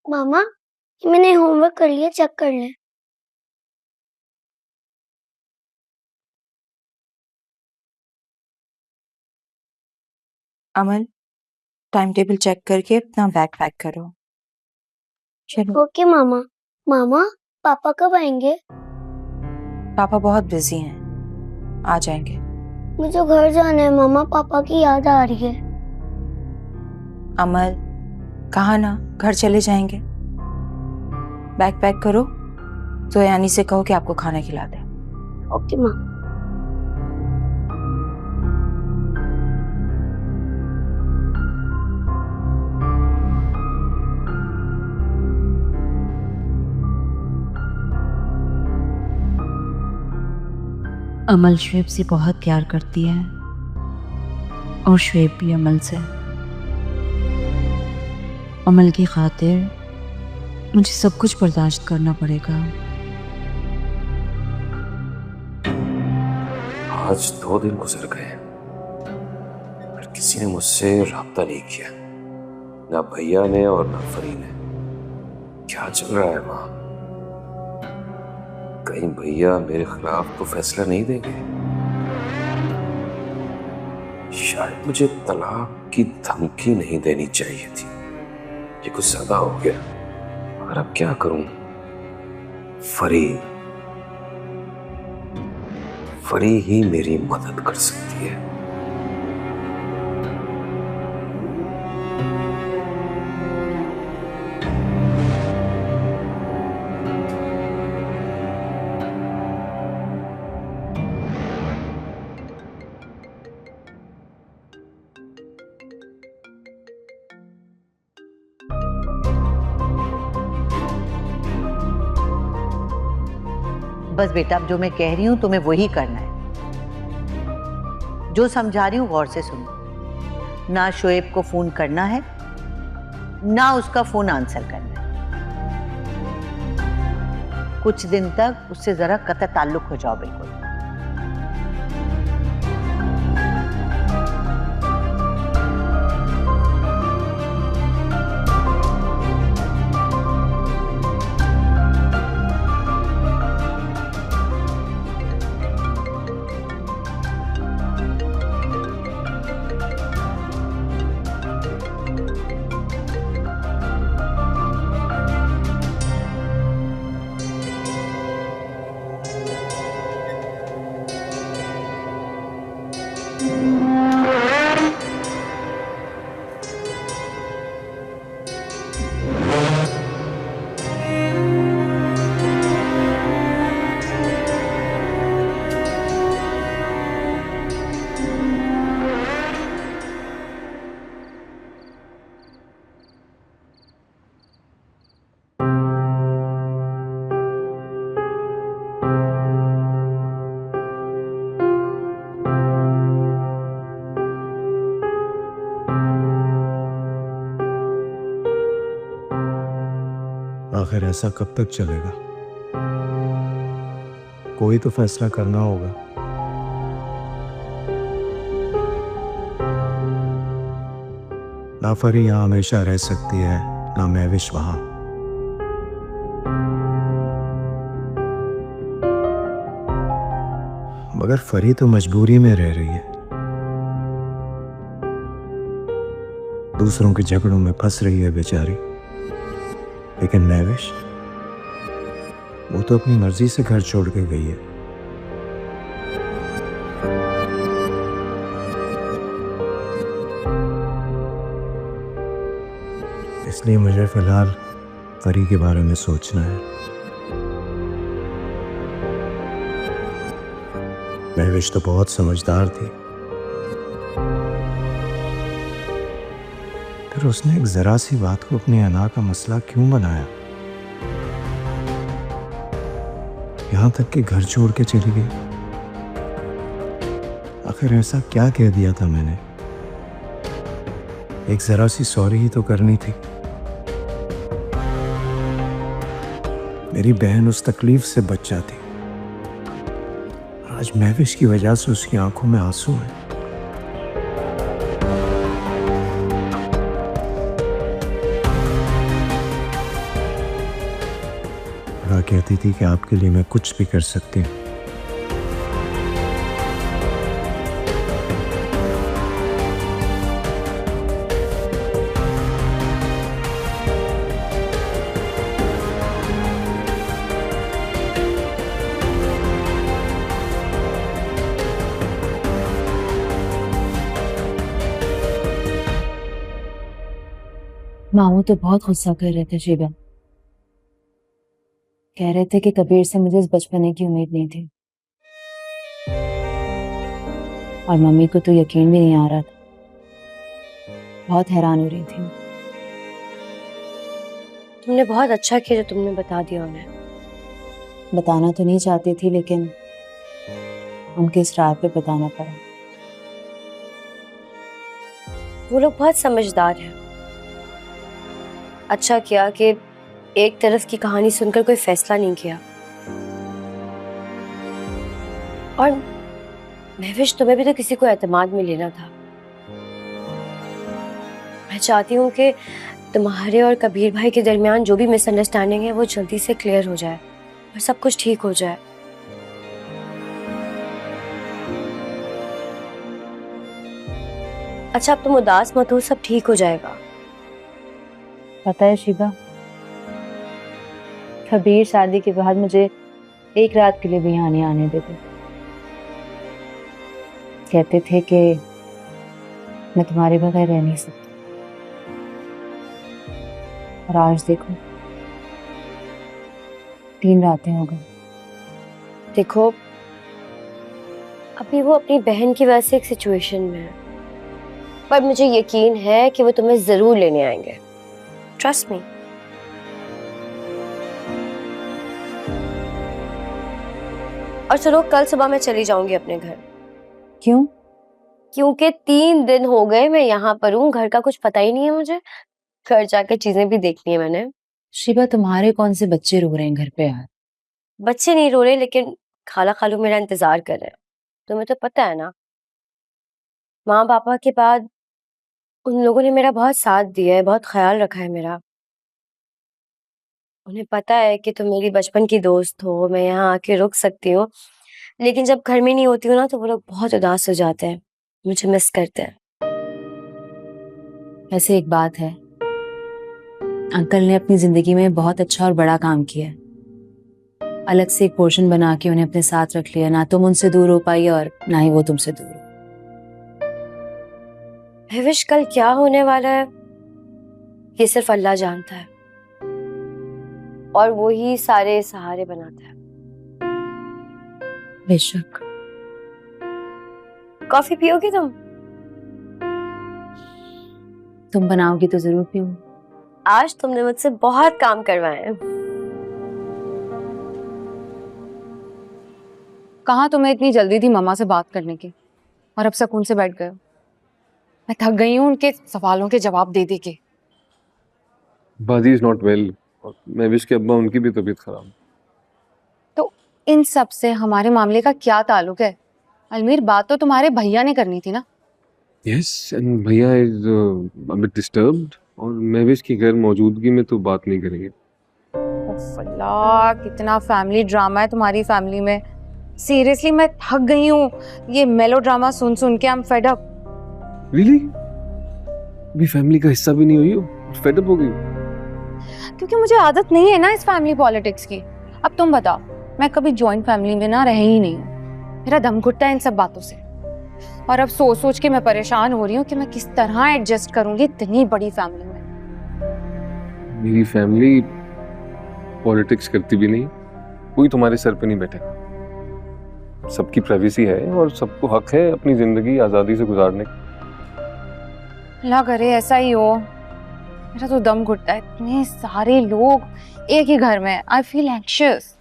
मामा, मैंने होमवर्क कर लिया, चेक कर ले। अमन, टाइम टेबल चेक करके अपना बैग पैक करो। चलो। ओके मामा। मामा, पापा कब आएंगे? पापा बहुत बिजी हैं, आ जाएंगे। मुझे घर जाना है मामा, पापा की याद आ रही है। अमल, कहा ना घर चले जाएंगे। बैग पैक करो तो यानी से कहो कि आपको खाना खिला दे। ओके मामा। अमल शुएब से बहुत प्यार करती है और शुएब भी अमल से। अमल की खातिर मुझे सब कुछ बर्दाश्त करना पड़ेगा। आज 2 दिन गुजर गए, पर किसी ने मुझसे राब्ता नहीं किया, ना भैया ने और ना फरी ने। क्या चल रहा है वहां? कहीं भैया मेरे खिलाफ तो फैसला नहीं देंगे? शायद मुझे तलाक की धमकी नहीं देनी चाहिए थी, ये कुछ ज्यादा हो गया। मगर अब क्या करूं? फरी ही मेरी मदद कर सकती है। बस बेटा, अब जो मैं कह रही हूँ तुम्हें वही करना है। जो समझा रही हूँ गौर से सुनो। ना शोएब को फोन करना है, ना उसका फोन आंसर करना है। कुछ दिन तक उससे जरा कतई ताल्लुक हो जाओ, बिल्कुल। आखिर ऐसा कब तक चलेगा? कोई तो फैसला करना होगा। ना फरी यहां हमेशा रह सकती है, ना महविश वहां। मगर फरी तो मजबूरी में रह रही है, दूसरों के झगड़ों में फंस रही है बेचारी। लेकिन महविश, वो तो अपनी मर्जी से घर छोड़ के गई है। इसलिए मुझे फिलहाल फरी के बारे में सोचना है। महविश तो बहुत समझदार थी, फिर उसने एक जरा सी बात को अपनी अना का मसला क्यों बनाया? यहां तक कि घर छोड़ के चली गई। आखिर ऐसा क्या कह दिया था मैंने? एक जरा सी सॉरी ही तो करनी थी। मेरी बहन उस तकलीफ से बच जाती। आज महविश की वजह से उसकी आंखों में आंसू हैं। कहा कहती थी कि आपके लिए मैं कुछ भी कर सकती हूँ। मामू तो बहुत गुस्सा कर रहे थे शीबा। कह रहे थे कि कबीर से मुझे इस बचपने की उम्मीद नहीं थी, और मम्मी को तो यकीन भी नहीं आ रहा था। बहुत हैरान हो रही थी। तुमने बहुत अच्छा किया जो तुमने बता दिया उन्हें। बताना तो नहीं चाहती थी, लेकिन उनके इस राय पे बताना पड़ा। वो लोग बहुत समझदार हैं। अच्छा किया कि एक तरफ की कहानी सुनकर कोई फैसला नहीं किया। और महविश, तुम्हें भी तो किसी को एतमाद में लेना था। मैं चाहती हूँ कि तुम्हारे और कबीर भाई के दरमियान जो भी मिसअंडरस्टैंडिंग है वो जल्दी से क्लियर हो जाए और सब कुछ ठीक हो जाए। अच्छा, अब तुम उदास मत हो, सब ठीक हो जाएगा। पता है शीबा, कबीर शादी के बाद मुझे एक रात के लिए भी यहाँ नहीं आने देते। कहते थे कि मैं तुम्हारे बगैर रह नहीं सकती। और आज देखो, 3 रातें हो गई। देखो, अभी वो अपनी बहन की वजह से एक सिचुएशन में है, पर मुझे यकीन है कि वो तुम्हें जरूर लेने आएंगे। Trust me. और चलो, कल सुबह मैं चली जाऊंगी अपने घर। क्यों? क्योंकि 3 दिन हो गए मैं यहाँ पर हूँ, घर का कुछ पता ही नहीं है मुझे। घर जाकर चीजें भी देखनी है मैंने। शिबा, तुम्हारे कौन से बच्चे रो रहे हैं घर पे यार? बच्चे नहीं रो रहे, लेकिन खाला खालू मेरा इंतजार कर रहे हैं। तुम्हें तो पता है ना, माँ पापा के बाद उन लोगों ने मेरा बहुत साथ दिया है, बहुत ख्याल रखा है मेरा। उन्हें पता है कि तुम मेरी बचपन की दोस्त हो, मैं यहाँ आके रुक सकती हूँ। लेकिन जब घर में नहीं होती हूँ ना, तो वो लोग बहुत उदास हो जाते हैं, मुझे मिस करते हैं। ऐसे एक बात है, अंकल ने अपनी जिंदगी में बहुत अच्छा और बड़ा काम किया है। अलग से एक पोर्शन बना के उन्हें अपने साथ रख लिया। ना तुम उनसे दूर हो पाई और ना ही वो तुमसे दूर। महविश, कल क्या होने वाला है ये सिर्फ अल्लाह जानता है, और वो ही सारे सहारे बनाता है। बेशक। कॉफी पियोगी तुम? तुम बनाओगी तो जरूर पीऊंगी। आज तुमने मुझसे बहुत काम करवाए हैं। कहाँ तुम्हें इतनी जल्दी थी मम्मा से बात करने की, और अब सुकून से बैठ गए हो? मैं थक गई हूँ उनके सवालों के जवाब दे दे के। बादी इज नॉट वेल, और मैं विश के अब्बा उनकी भी तबीयत खराब है। तो इन सब से हमारे मामले का क्या ताल्लुक है? अलमीर, बात तो तुम्हारे भैया ने करनी थी ना। यस, एंड भैया इज अ बिट डिस्टर्ब्ड, और मैं विश की गैर मौजूदगी में तो बात नहीं करेंगे। अल्लाह, कितना फैमिली ड्रामा है तुम्हारी फैमिली में। सीरियसली मैं थक गई हूँ ये मेलो ड्रामा सुन सुन के। I am fed up. Really? भी फैमिली का हिस्सा भी नहीं हुई हो, फेड अप हो गई? क्योंकि मुझे आदत नहीं है ना इस फैमिली पॉलिटिक्स की। अब तुम बताओ, मैं कभी जॉइंट फैमिली में ना रही ही नहीं हूँ। मेरा दम घुटता है इन सब बातों से, और अब सोच सोच के मैं परेशान हो रही हूँ कि मैं किस तरह एडजस्ट करूंगी इतनी बड़ी फैमिली में। मेरी फैमिली पॉलिटिक्स करती भी नहीं, कोई तुम्हारे सर पे नहीं बैठेगा। सबकी प्राइवेसी है और सबको हक है अपनी जिंदगी आजादी से गुजारने का। अल्लाह करे ऐसा ही हो। मेरा तो दम घुटता है, इतने सारे लोग एक ही घर में। I feel anxious.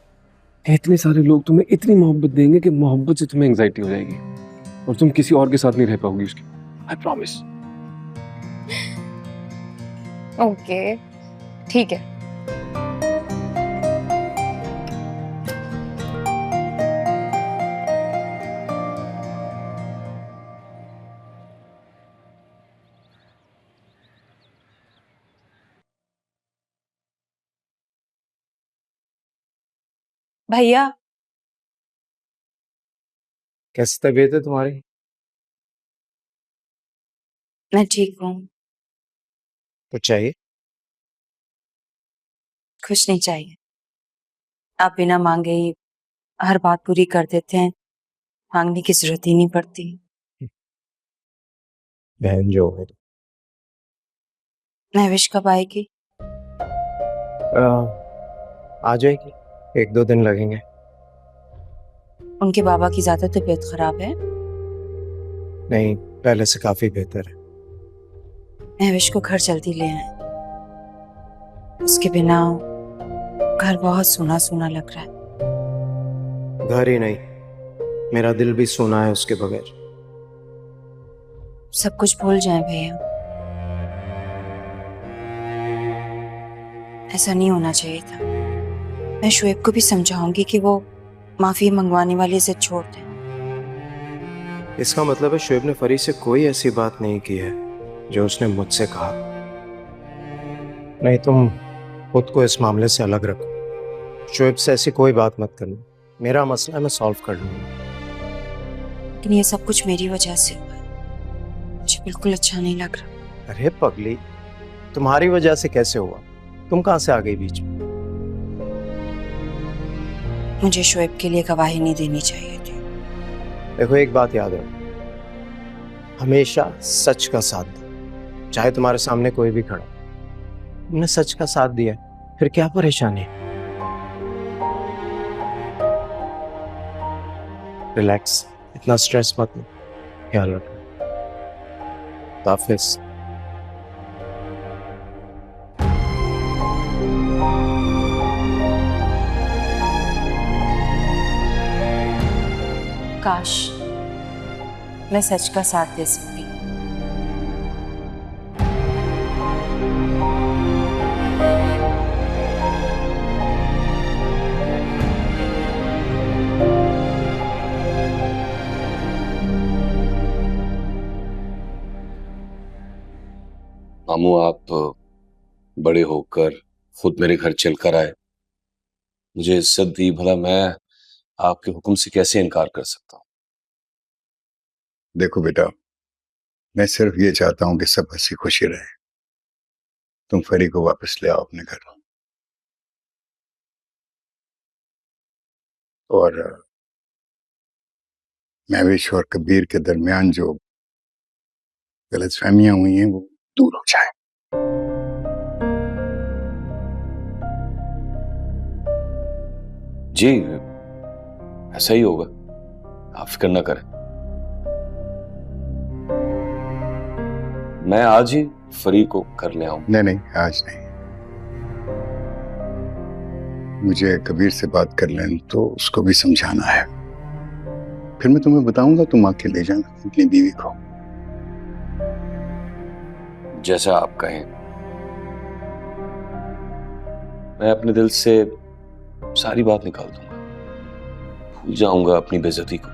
इतने सारे लोग तुम्हें इतनी मोहब्बत देंगे कि मोहब्बत से तुम्हें एंजाइटी हो जाएगी, और तुम किसी और के साथ नहीं रह पाओगी उसकी। I promise. ओके, ठीक है। भैया कैसी तबीयत है तुम्हारी? मैं ठीक हूँ, कुछ चाहिए? कुछ नहीं चाहिए। आप बिना मांगे ही हर बात पूरी कर देते हैं, मांगने की जरूरत ही नहीं पड़ती। बहन जो है। महविश कब आएगी? आ जाएगी, 1-2 दिन लगेंगे। उनके बाबा की ज्यादा तबीयत खराब है? नहीं, पहले से काफी बेहतर है। महविश को घर जल्दी ले आए, उसके बिना घर बहुत सूना सूना लग रहा है। घर ही नहीं, मेरा दिल भी सुना है उसके बगैर। सब कुछ भूल जाएं भैया, ऐसा नहीं होना चाहिए था। मैं शोएब को भी समझाऊंगी कि वो माफी मंगवाने वाली जिद छोड़ दे। इसका मतलब है शोएब ने फरी से कोई ऐसी बात नहीं की है जो उसने मुझसे कहा। नहीं, तुम खुद को इस मामले से अलग रखो। शोएब से ऐसी कोई बात मत करना। मेरा मसला है, मैं सॉल्व कर लूंगा। लेकिन ये सब कुछ मेरी वजह से हुआ है, मुझे बिल्कुल अच्छा नहीं लग रहा। अरे पगली, तुम्हारी वजह से कैसे हुआ? तुम कहां से आ गई बीच में? मुझे शोएब के लिए गवाही नहीं देनी चाहिए थी। देखो, एक बात याद रखो, हमेशा सच का साथ दो, चाहे तुम्हारे सामने कोई भी खड़ा। तुमने सच का साथ दिया, फिर क्या परेशानी? रिलैक्स, इतना स्ट्रेस मत लो, ख्याल रखना। हाफिज। काश मैं सच का साथ दे सकती। मामू, आप बड़े होकर खुद मेरे घर चलकर आए, मुझे इज्जत दी, भला मैं आपके हुक्म से कैसे इनकार कर सकता हूँ? देखो बेटा, मैं सिर्फ ये चाहता हूं कि सब हंसी खुशी रहे। तुम फरी को वापस ले आओ अपने घर। और महविश और कबीर के दरमियान जो गलतफहमियां हुई हैं वो दूर हो जाए। जी, ऐसा ही होगा, आप फिक्र ना करें। मैं आज ही फरी को कर ले आऊं। नहीं, आज नहीं। मुझे कबीर से बात कर लें तो उसको भी समझाना है। फिर मैं तुम्हें बताऊंगा, तुम आके ले जाना अपनी बीवी को। जैसा आप कहें। मैं अपने दिल से सारी बात निकाल दूंगा, भूल जाऊंगा अपनी बेइज्जती को।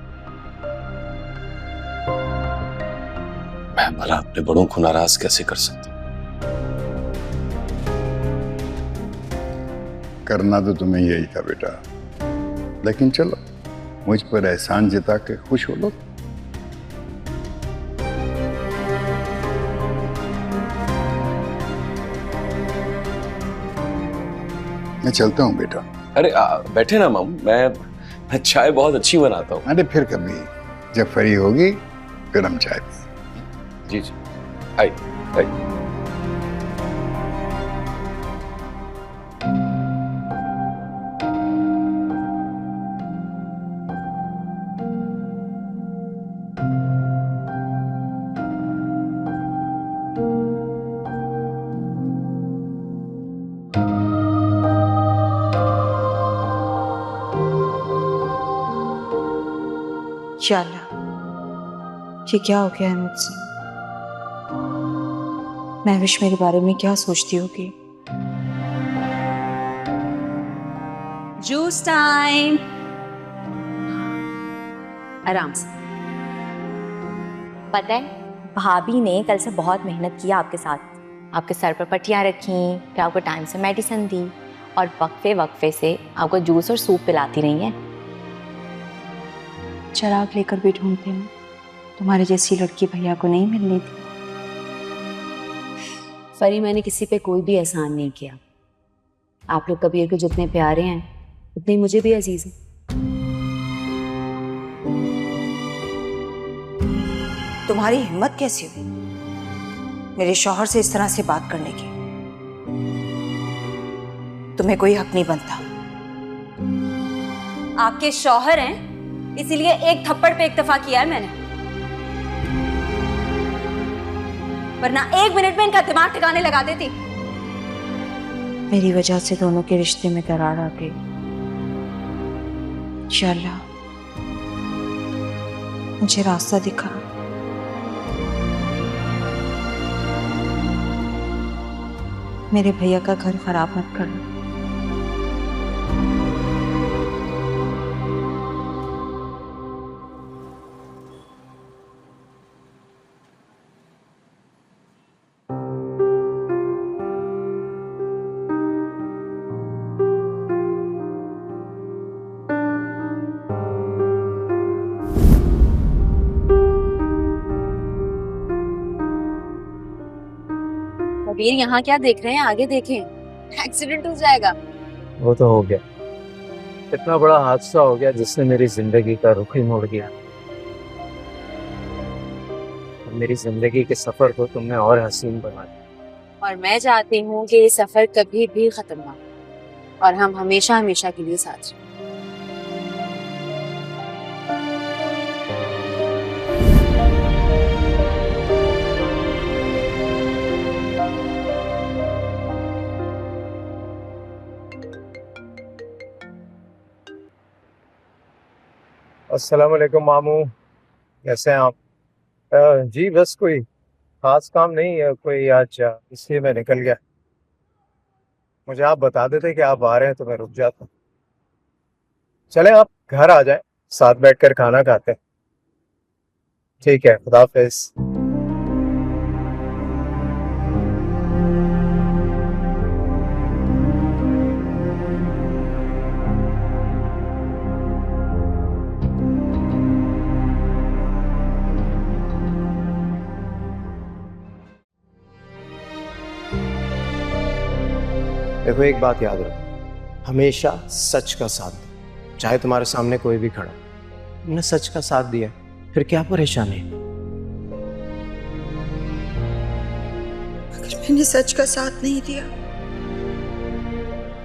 मैं भला अपने बड़ों को नाराज कैसे कर सकता हूं? करना तो तुम्हें यही था बेटा, लेकिन चलो, मुझ पर एहसान जता के खुश हो लो। मैं चलता हूँ बेटा। अरे बैठे ना मामू, मैं चाय बहुत अच्छी बनाता हूँ। अरे फिर कभी जब फ्री होगी फिर हम चाय पिएंगे। जी जी, आई आई। शाला, ये क्या हो गया है मुझसे? महविश मेरे बारे में क्या सोचती होगी? Juice time. आराम से। पता है, भाभी ने कल से बहुत मेहनत की आपके साथ। आपके सर पर पट्टियाँ रखी, फिर आपको टाइम से मेडिसिन दी, और वक्फे वक्फे से आपको जूस और सूप पिलाती रही हैं। चिराग लेकर भी ढूंढते हैं, तुम्हारे जैसी लड़की भैया को नहीं मिलनी थी। फरी, मैंने किसी पे कोई भी एहसान नहीं किया। आप लोग कबीर को जितने प्यारे हैं उतने ही मुझे भी अजीज हैं। तुम्हारी हिम्मत कैसी हुई मेरे शौहर से इस तरह से बात करने की? तुम्हें कोई हक नहीं बनता। आपके शौहर हैं, इसीलिए एक थप्पड़ पे इक्तफा किया है मैंने, वरना 1 मिनट में इनका दिमाग ठिकाने लगा देती। मेरी वजह से दोनों के रिश्ते में दरार आ गई। इंशाअल्लाह मुझे रास्ता दिखा। मेरे भैया का घर खराब मत करना। कबीर, यहाँ क्या देख रहे हैं? आगे देखें, एक्सीडेंट हो जाएगा। वो तो हो गया, इतना बड़ा हादसा हो गया जिसने मेरी जिंदगी का रुख ही मोड़ दिया। मेरी जिंदगी के सफर को तुमने और हसीन बना दिया। और मैं चाहती हूँ कि ये सफर कभी भी खत्म ना हो और हम हमेशा हमेशा के लिए साथ रहें। अस्सलाम वालेकुम मामू, कैसे हैं आप? जी बस कोई खास काम नहीं है कोई आज, इसलिए मैं निकल गया। मुझे आप बता देते कि आप आ रहे हैं तो मैं रुक जाता। चले आप घर आ जाएं, साथ बैठकर खाना खाते हैं। ठीक है, खुदा हाफिज। देखो एक बात याद रखो, हमेशा सच का साथ दो, चाहे तुम्हारे सामने कोई भी खड़ा। तुमने सच का साथ दिया, फिर क्या परेशानी? अगर मैंने सच का साथ नहीं दिया,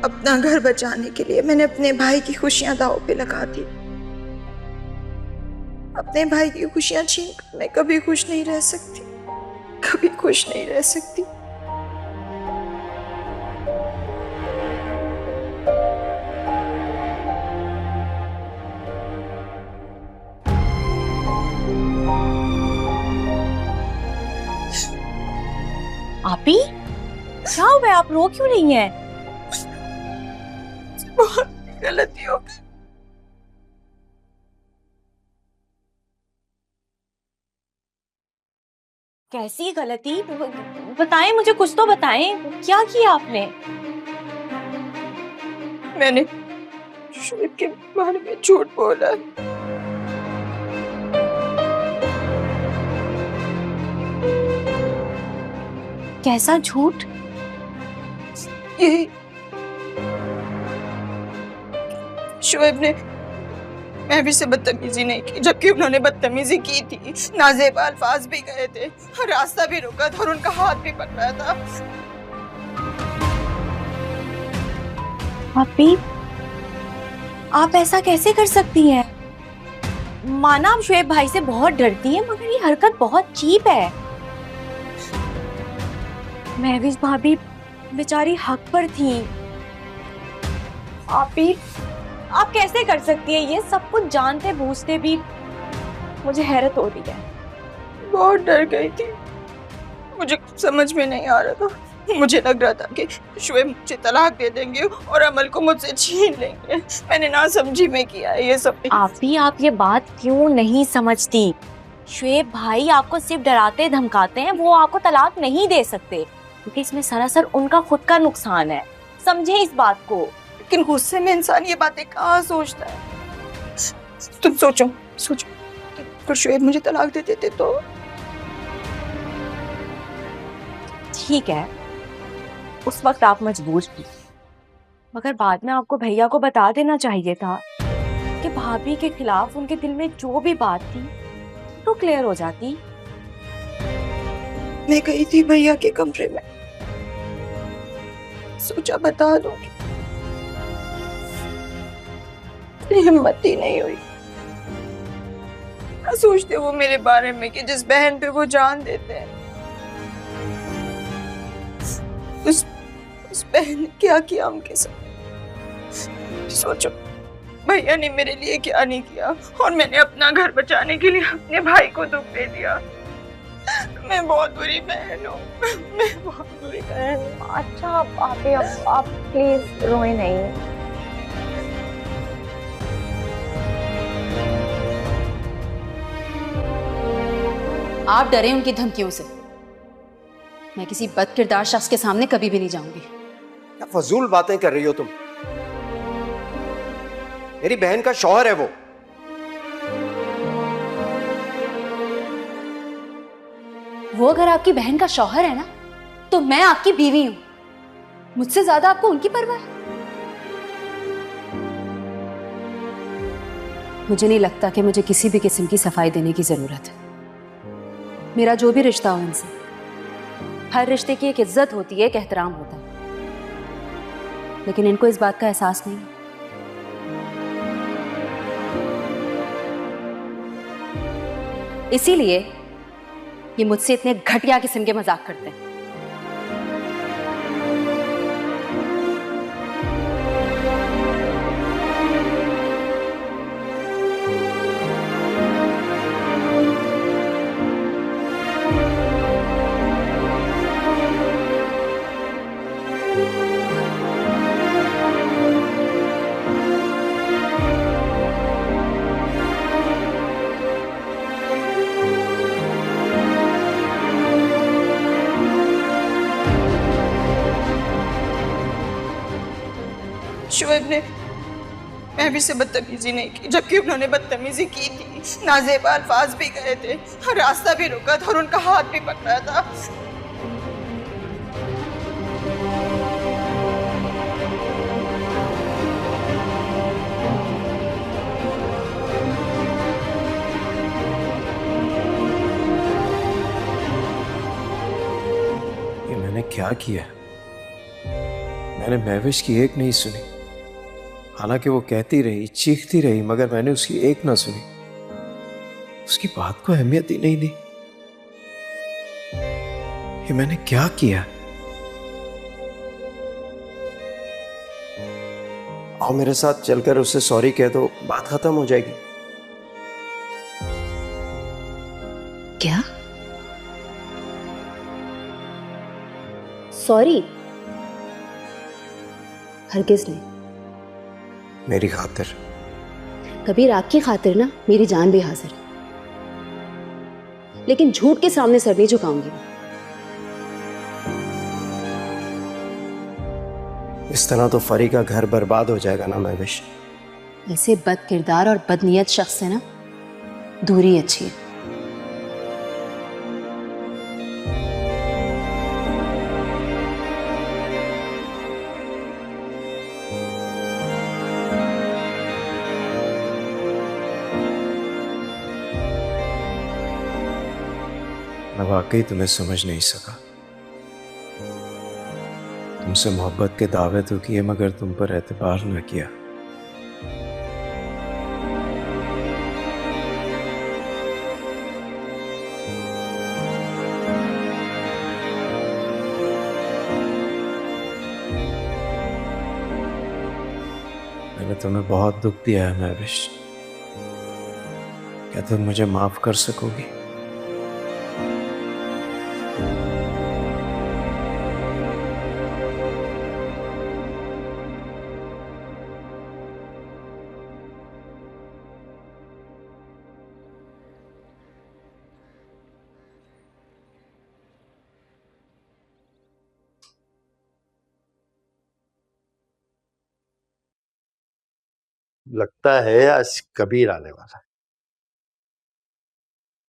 अपना घर बचाने के लिए मैंने अपने भाई की खुशियां दांव पे लगा दी। अपने भाई की खुशियां छीन कर मैं कभी खुश नहीं रह सकती, कभी खुश नहीं रह सकती। आपी, क्या हुआ? आप रो क्यों रही हैं? बहुत गलती हो गई। कैसी गलती? बताएं मुझे, कुछ तो बताएं, क्या किया आपने? मैंने शोएब के बारे में झूठ बोला। कैसा झूठ? यही शोएब ने महवी से बदतमीजी नहीं की, जबकि उन्होंने बदतमीजी की थी। नाजेबा अल्फाज भी गए थे, रास्ता भी रुका था और उनका हाथ भी पकड़ा था। आपी, आप ऐसा कैसे कर सकती हैं? माना आप शोएब भाई से बहुत डरती हैं, मगर ये हरकत बहुत चीप है। महवीज भाभी बेचारी हक पर थी। आपी, आप कैसे कर सकती है ये सब कुछ जानते बूझते भी? मुझे हैरत हो रही है। बहुत डर गई थी, मुझे कुछ समझ में नहीं आ रहा था। मुझे लग रहा था कि शोएब मुझे तलाक दे देंगे और अमल को मुझसे छीन लेंगे। मैंने ना समझी में किया है ये सब। आपी, आप ये बात क्यों नहीं समझती? शोएब भाई आपको सिर्फ डराते धमकाते हैं, वो आपको तलाक नहीं दे सकते, क्योंकि इसमें सरासर उनका खुद का नुकसान है। समझे इस बात को। लेकिन गुस्से में इंसान ये बातें कहाँ सोचता है। तुम सोचो सोचो कि अगर शुएब मुझे तलाक दे देते तो। ठीक है, उस वक्त आप मजबूर थी, मगर बाद में आपको भैया को बता देना चाहिए था कि भाभी के खिलाफ उनके दिल में जो भी बात थी तो क्लियर हो जाती। मैं गई थी भैया के कमरे में, सोचा बता दूंगी, हिम्मत ही नहीं हुई। क्या सोचते वो मेरे बारे में कि जिस बहन पे वो जान देते हैं। उस बहन ने क्या किया उनके साथ। सोचो भैया ने मेरे लिए क्या नहीं किया, और मैंने अपना घर बचाने के लिए अपने भाई को दुख दे दिया। मैं बहुत बुरी बहन हूँ, मैं बहुत बुरी बहन हूँ। अच्छा आप प्लीज रोए नहीं। आप डरे उनकी धमकियों से। मैं किसी बदकिरदार शख्स के सामने कभी भी नहीं जाऊंगी। क्या फजूल बातें कर रही हो तुम? मेरी बहन का शौहर है वो अगर आपकी बहन का शौहर है ना, तो मैं आपकी बीवी हूं। मुझसे ज्यादा आपको उनकी परवाह है। मुझे नहीं लगता कि मुझे किसी भी किस्म की सफाई देने की जरूरत है। मेरा जो भी रिश्ता हो इनसे, हर रिश्ते की एक इज्जत होती है, एक एहतराम होता है, लेकिन इनको इस बात का एहसास नहीं है। इसीलिए ये मुझसे इतने घटिया किस्म के मजाक करते हैं। शुएब ने महवी से बदतमीजी नहीं की, जबकि उन्होंने बदतमीजी की थी। नाजेबा अल्फाज भी गए थे, रास्ता भी रुका था और उनका हाथ भी पकड़ा था। ये मैंने क्या किया? मैंने महविश की एक नहीं सुनी, हालांकि वो कहती रही, चीखती रही, मगर मैंने उसकी एक ना सुनी। उसकी बात को अहमियत ही नहीं दी। ये मैंने क्या किया? आओ मेरे साथ चलकर उससे सॉरी कह दो, बात खत्म हो जाएगी। क्या? सॉरी? हरगिज नहीं। मेरी खातिर। कबीर, आपकी खातिर ना मेरी जान भी हाजिर है, लेकिन झूठ के सामने सर नहीं झुकाऊंगी। इस तरह तो फरी का घर बर्बाद हो जाएगा ना महविश। ऐसे बद किरदार और बदनीयत शख्स से ना दूरी अच्छी है। मैं वाकई तुम्हें समझ नहीं सका। तुमसे मोहब्बत के दावे तो किए, मगर तुम पर एतबार न किया। मैंने तुम्हें बहुत दुख दिया है महविश। क्या तुम मुझे माफ कर सकोगी? लगता है आज कबीर आने वाला है।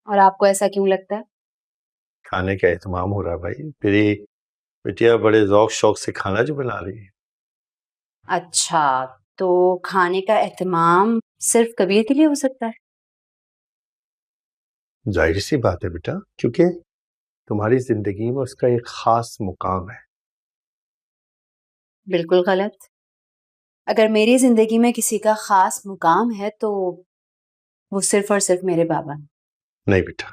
और आपको ऐसा क्यों लगता है? खाने का एहतमाम हो रहा है भाई। मेरी बिटिया बड़े ज़ौक शौक से खाना जो बना रही है। अच्छा, तो खाने का एहतमाम सिर्फ कबीर के लिए हो सकता है? जाहिर सी बात है बेटा, क्योंकि तुम्हारी जिंदगी में उसका एक खास मुकाम है। बिल्कुल गलत। अगर मेरी जिंदगी में किसी का खास मुकाम है तो वो सिर्फ और सिर्फ मेरे बाबा हैं। नहीं बेटा,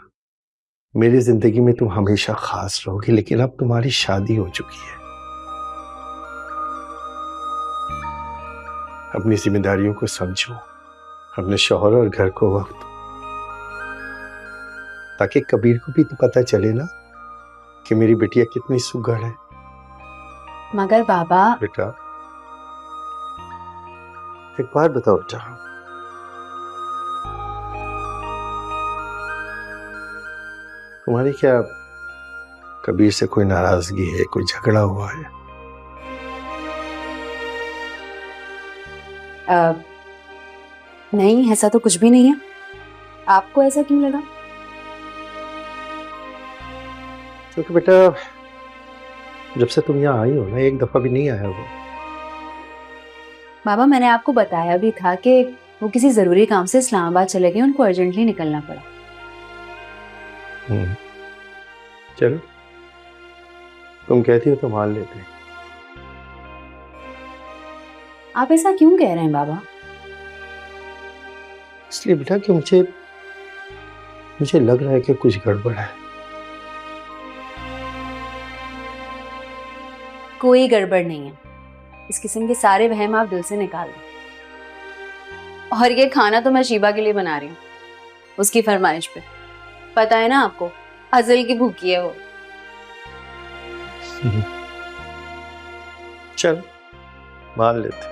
मेरी जिंदगी में तुम हमेशा खास रहोगी, लेकिन अब तुम्हारी शादी हो चुकी है। अपनी जिम्मेदारियों को समझो, अपने शौहर और घर को वक्त, ताकि कबीर को भी तो पता चले ना कि मेरी बिटिया कितनी सुघड़ है। मगर बाबा, बेटा एक बात बताओ बेटा, तुम्हारी क्या कबीर से कोई नाराजगी है, कोई झगड़ा हुआ है? नहीं, ऐसा तो कुछ भी नहीं है। आपको ऐसा क्यों लगा? क्योंकि बेटा जब से तुम यहाँ आई हो ना, एक दफा भी नहीं आया वो। बाबा, मैंने आपको बताया भी था कि वो किसी जरूरी काम से इस्लामाबाद चले गए, उनको अर्जेंटली निकलना पड़ा। चलो, तुम कहती हो तो मान लेते हैं। आप ऐसा क्यों कह रहे हैं बाबा? इसलिए बेटा कि मुझे लग रहा है कि कुछ गड़बड़ है। कोई गड़बड़ नहीं है। इस किस्म के सारे वहम आप दिल से निकाल दें। और ये खाना तो मैं शीबा के लिए बना रही हूँ, उसकी फरमाइश पे। पता है ना आपको, अजल की भूखी है वो। चल मान लेते।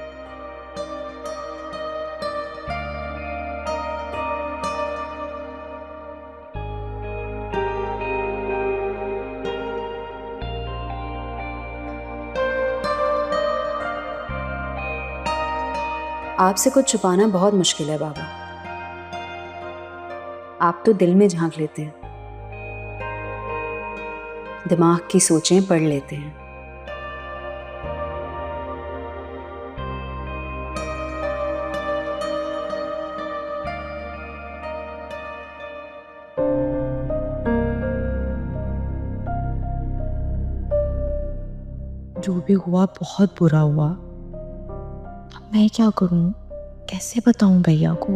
आपसे कुछ छुपाना बहुत मुश्किल है बाबा। आप तो दिल में झांक लेते हैं, दिमाग की सोचें पढ़ लेते हैं। जो भी हुआ बहुत बुरा हुआ। अब मैं क्या करूं, कैसे बताऊं भैया को?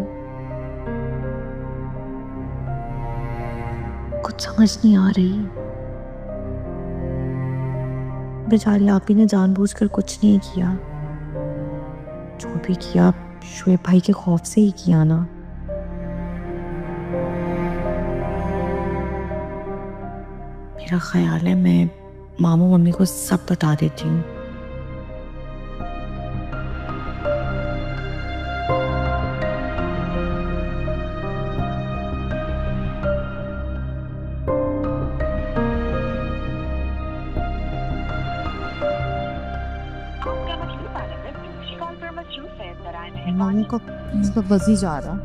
कुछ समझ नहीं आ रही। बेचारी आप ही ने जानबूझकर कुछ नहीं किया, जो भी किया शोएब भाई के खौफ से ही किया ना। मेरा ख्याल है मैं मामू मम्मी को सब बता देती हूँ। मामू का बस ही जा रहा।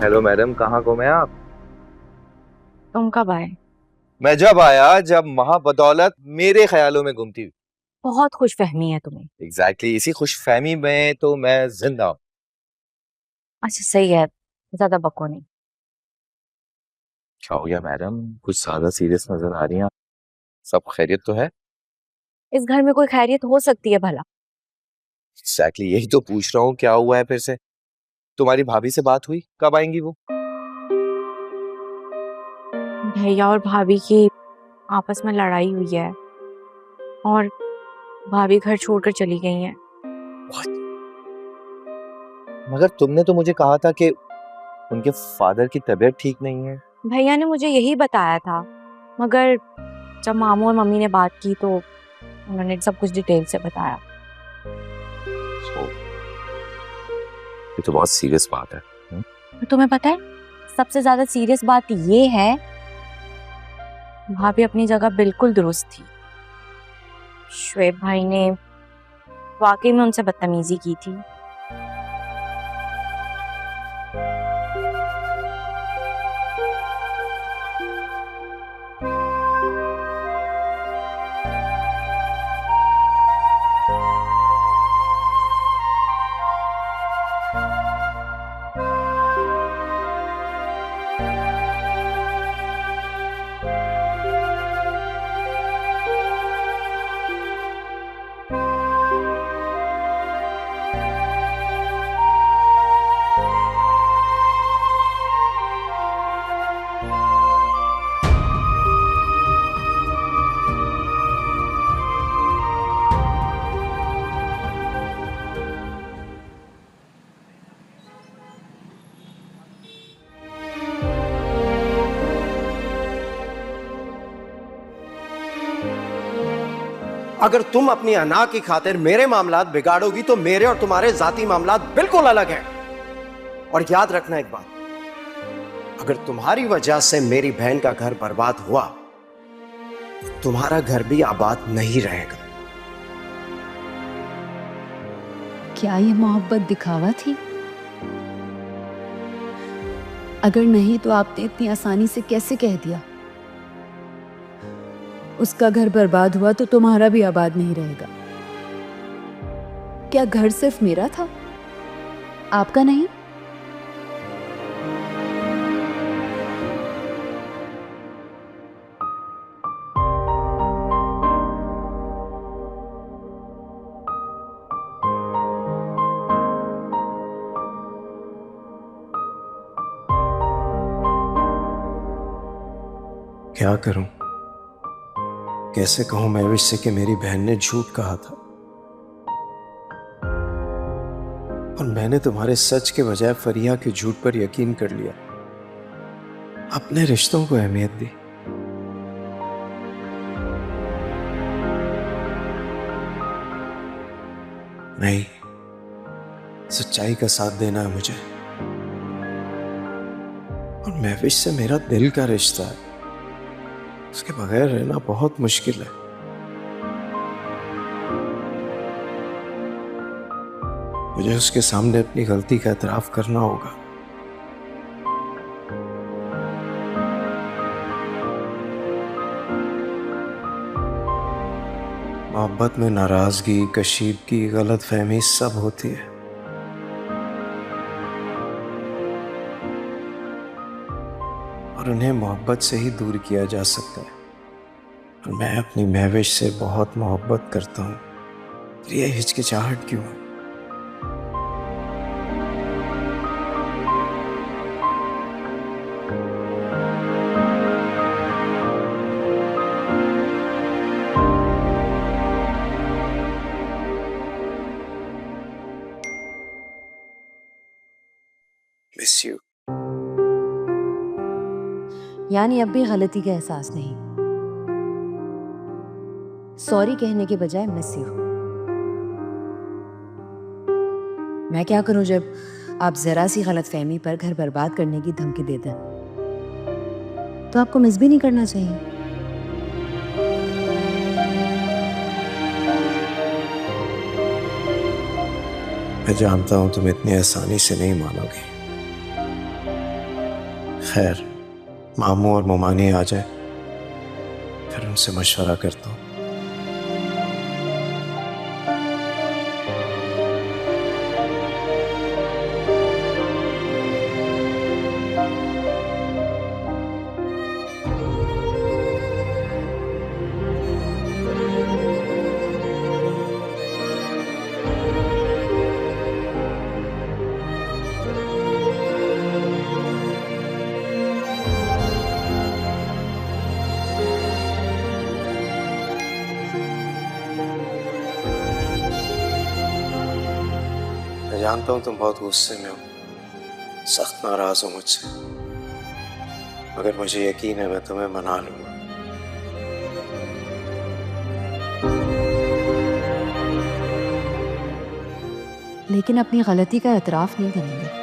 हेलो मैडम, कहाँ गुम हैं आप? तुम कब आए? मैं जब आया जब महाबदौलत मेरे ख्यालों में गुम थी। बहुत खुशफहमी है तुम्हें। एग्जैक्टली इसी खुशफहमी में तो मैं जिंदा हूँ। अच्छा सही है, ज्यादा बको नहीं। क्या हो गया मैडम, कुछ ज्यादा सीरियस नजर आ रही हैं आप? सब खैरियत तो है? इस घर में कोई खैरियत हो सकती है भला? एग्जैक्टली यही तो पूछ रहा हूँ, क्या हुआ है फिर से? तुम्हारी भाभी से बात हुई? कब आएंगी वो? भैया और भाभी की आपस में लड़ाई हुई है और भाभी घर छोड़कर चली गई हैं। मगर तुमने तो मुझे कहा था कि उनके फादर की तबीयत ठीक नहीं है। भैया ने मुझे यही बताया था, मगर जब मामू और मम्मी ने बात की तो उन्होंने सब कुछ डिटेल से बताया। ये तो बहुत सीरियस बात है। तुम्हें पता है सबसे ज्यादा सीरियस बात ये है, भाभी अपनी जगह बिल्कुल दुरुस्त थी। शुएब भाई ने वाकई में उनसे बदतमीजी की थी। अगर तुम अपनी अना की खातिर मेरे मामलात बिगाड़ोगी तो मेरे और तुम्हारे जाती मामलात बिल्कुल अलग हैं। और याद रखना एक बात, अगर तुम्हारी वजह से मेरी बहन का घर बर्बाद हुआ तो तुम्हारा घर भी आबाद नहीं रहेगा। क्या ये मोहब्बत दिखावा थी? अगर नहीं तो आपने इतनी आसानी से कैसे कह दिया? उसका घर बर्बाद हुआ तो तुम्हारा भी आबाद नहीं रहेगा। क्या घर सिर्फ मेरा था, आपका नहीं? क्या करूं, कैसे कहूं महविश से कि मेरी बहन ने झूठ कहा था और मैंने तुम्हारे सच के बजाय फरिया के झूठ पर यकीन कर लिया, अपने रिश्तों को अहमियत दी। नहीं, सच्चाई का साथ देना है मुझे, और महविश से मेरा दिल का रिश्ता है, उसके बगैर रहना बहुत मुश्किल है। मुझे उसके सामने अपनी गलती का एतराफ करना होगा। मोहब्बत में नाराजगी, कशीदगी, गलतफहमी सब होती है, और उन्हें मोहब्बत से ही दूर किया जा सकता है। और मैं अपनी महविश से बहुत मोहब्बत करता हूँ, फिर ये हिचकिचाहट क्यों है? Miss you. यानी अब भी गलती का एहसास नहीं, सॉरी कहने के बजाय मिस यू। मैं क्या करूं जब आप जरा सी गलतफहमी पर घर बर्बाद करने की धमकी देते हैं? तो आपको मिस भी नहीं करना चाहिए। मैं जानता हूं तुम इतनी आसानी से नहीं मानोगे। खैर, मामू और मोमानी आ जाए, फिर उनसे मशवरा करता हूं। मैं जानता हूं तुम बहुत गुस्से में हो, सख्त नाराज हो मुझसे, मगर मुझे यकीन है मैं तुम्हें मना लूंगा। लेकिन अपनी गलती का एतराफ नहीं करेंगे।